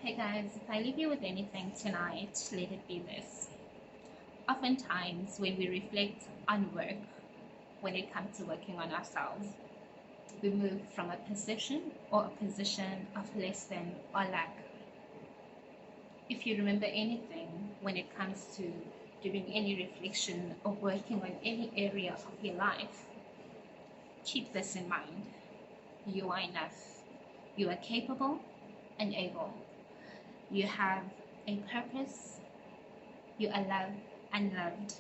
Hey guys, if I leave you with anything tonight, let it be this. Oftentimes, when we reflect on work, when it comes to working on ourselves, we move from a position of less than or lack. If you remember anything when it comes to doing any reflection or working on any area of your life, keep this in mind. You are enough. You are capable and able. You have a purpose. You are loved and loved.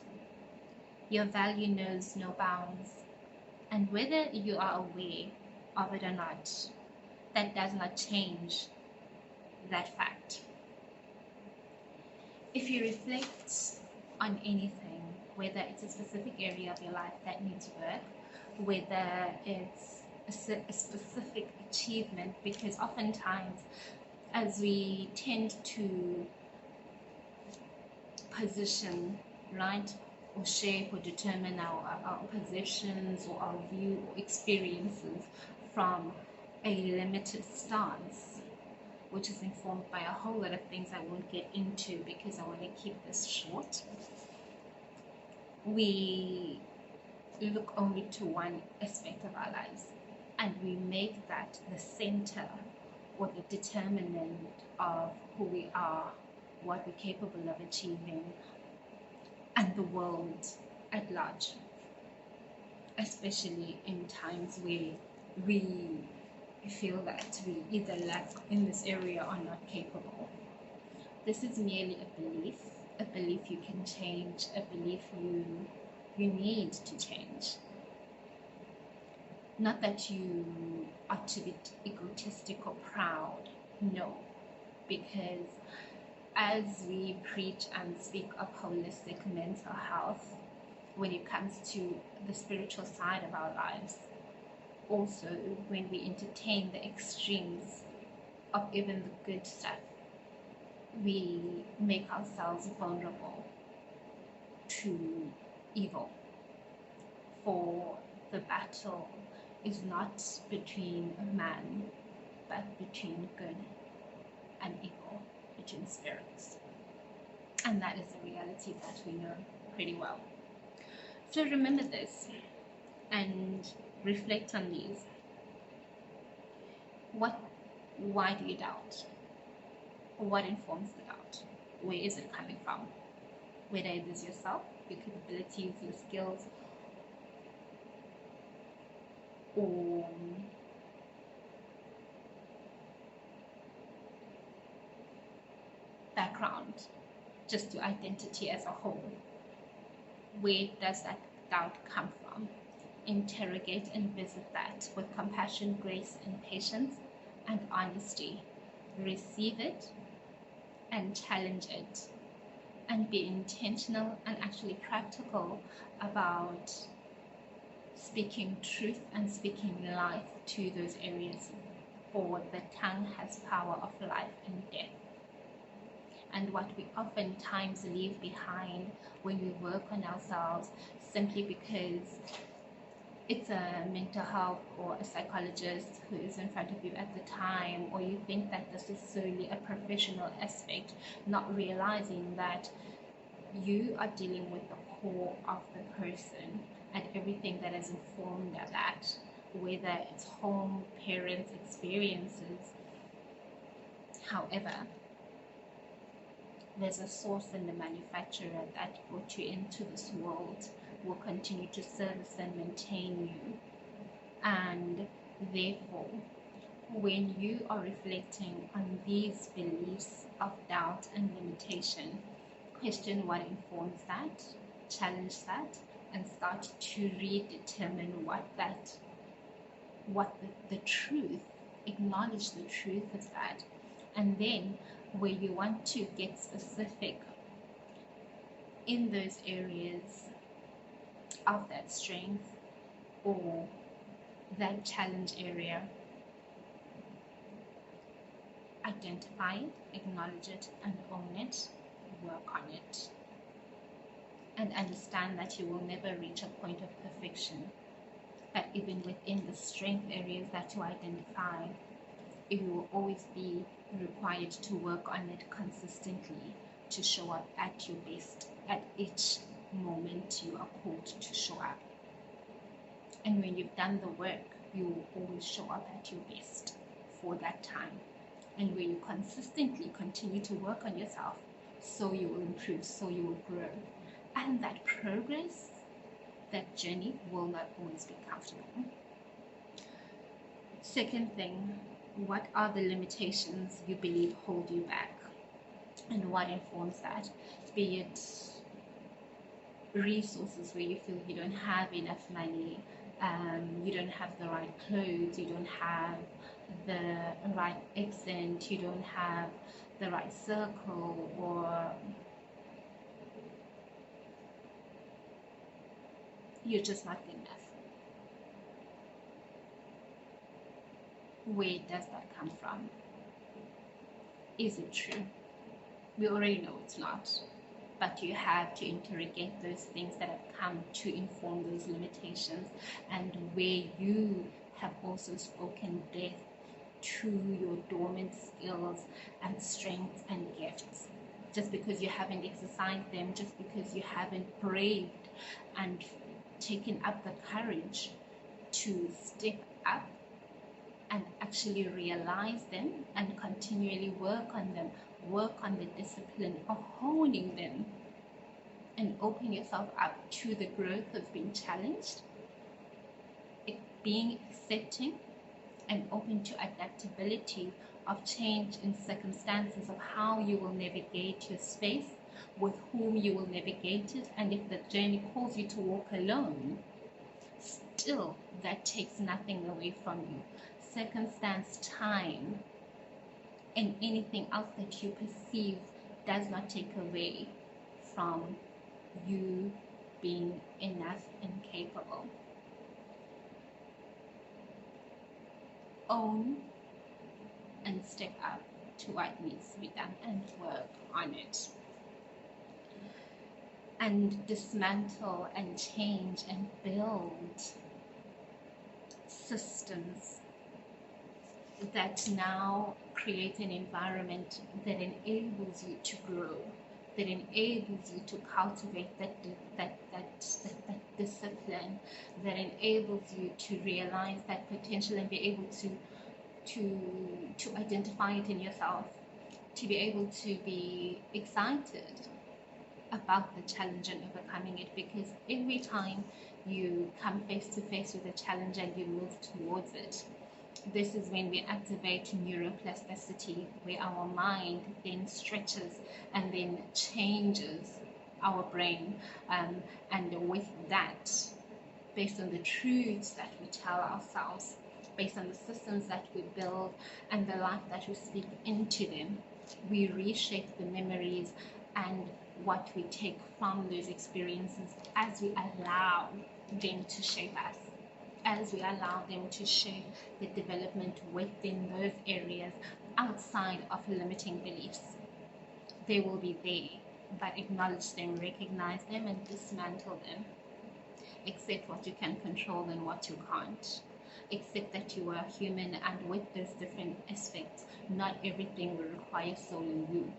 Your value knows no bounds. And whether you are aware of it or not, that does not change that fact. If you reflect on anything, whether it's a specific area of your life that needs work, whether it's a specific achievement, because oftentimes as we tend to position, right, or shape or determine our positions or our view or experiences from a limited stance, which is informed by a whole lot of things I won't get into because I want to keep this short. We look only to one aspect of our lives and we make that the center or the determinant of who we are, what we're capable of achieving, and the world at large, especially in times where we feel that we either lack in this area or not capable. This is merely a belief you can change, a belief you need to change. Not that you are to be egotistic or proud, no, because as we preach and speak of holistic mental health, when it comes to the spiritual side of our lives, also when we entertain the extremes of even the good stuff, we make ourselves vulnerable to evil. For the battle is not between man, but between good and evil, between spirits. And that is a reality that we know pretty well. So remember this and reflect on these. Why do you doubt? What informs the doubt? Where is it coming from? Whether it is yourself, your capabilities, your skills, or background, just your identity as a whole. Where does that doubt come from? Interrogate and visit that with compassion, grace, and patience, and honesty. Receive it and challenge it, and be intentional and actually practical about speaking truth and speaking life to those areas, for the tongue has power of life and death. And what we oftentimes leave behind when we work on ourselves, simply because it's a mental health or a psychologist who is in front of you at the time, or you think that this is solely a professional aspect, not realizing that you are dealing with the core of the person and everything that is informed of that, whether it's home, parents, experiences. However, there's a source in the manufacturer that brought you into this world, will continue to service and maintain you. And therefore, when you are reflecting on these beliefs of doubt and limitation, question what informs that, challenge that, and start to redetermine what the truth, acknowledge the truth of that. And then where you want to get specific in those areas of that strength or that challenge area, identify it, acknowledge it, and own it, work on it. And understand that you will never reach a point of perfection, but even within the strength areas that you identify, it will always be required to work on it consistently to show up at your best at each moment you are called to show up. And when you've done the work, you will always show up at your best for that time. And when you consistently continue to work on yourself, so you will improve, so you will grow. And that progress, that journey will not always be comfortable. Second thing, what are the limitations you believe hold you back? And what informs that? Be it resources where you feel you don't have enough money, you don't have the right clothes, you don't have the right accent, you don't have the right circle, or you're just not good enough. Where does that come from? Is it true? We already know it's not, but you have to interrogate those things that have come to inform those limitations, and where you have also spoken death to your dormant skills and strengths and gifts. Just because you haven't exercised them, just because you haven't braved and taken up the courage to step up and actually realize them and continually work on them, work on the discipline of honing them, and open yourself up to the growth of being challenged, being accepting and open to adaptability of change in circumstances, of how you will navigate your space, with whom you will navigate it, and if the journey calls you to walk alone, still that takes nothing away from you. Circumstance, time, and anything else that you perceive does not take away from you being enough and capable. Own and step up to what needs to be done and work on it. And dismantle and change and build systems that now create an environment that enables you to grow, that enables you to cultivate that discipline, that enables you to realize that potential and be able to identify it in yourself, to be able to be excited about the challenge and overcoming it. Because every time you come face to face with a challenge and you move towards it, this is when we activate neuroplasticity, where our mind then stretches and then changes our brain, and with that, based on the truths that we tell ourselves, based on the systems that we build and the life that we speak into them, we reshape the memories and what we take from those experiences as we allow them to shape us, as we allow them to shape the development within those areas outside of limiting beliefs. They will be there, but acknowledge them, recognize them, and dismantle them. Accept what you can control and what you can't. Accept that you are human, and with those different aspects, not everything will require solely you.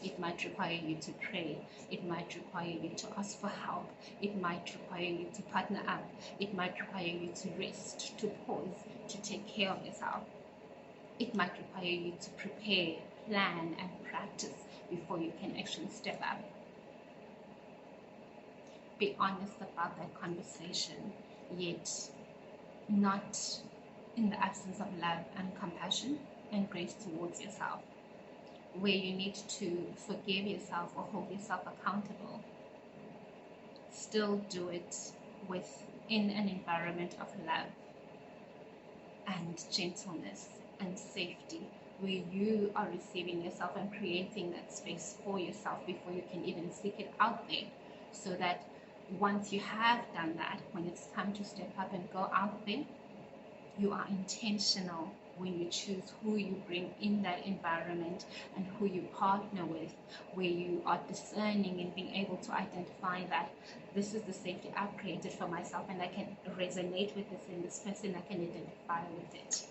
It might require you to pray. It might require you to ask for help. It might require you to partner up. It might require you to rest, to pause, to take care of yourself. It might require you to prepare, plan, and practice before you can actually step up. Be honest about that conversation, yet not in the absence of love and compassion and grace towards yourself. Where you need to forgive yourself or hold yourself accountable, still do it within an environment of love and gentleness and safety, where you are receiving yourself and creating that space for yourself before you can even seek it out there, so that once you have done that, when it's time to step up and go out there, you are intentional when you choose who you bring in that environment and who you partner with, where you are discerning and being able to identify that this is the safety I've created for myself, and I can resonate with this in this person, I can identify with it.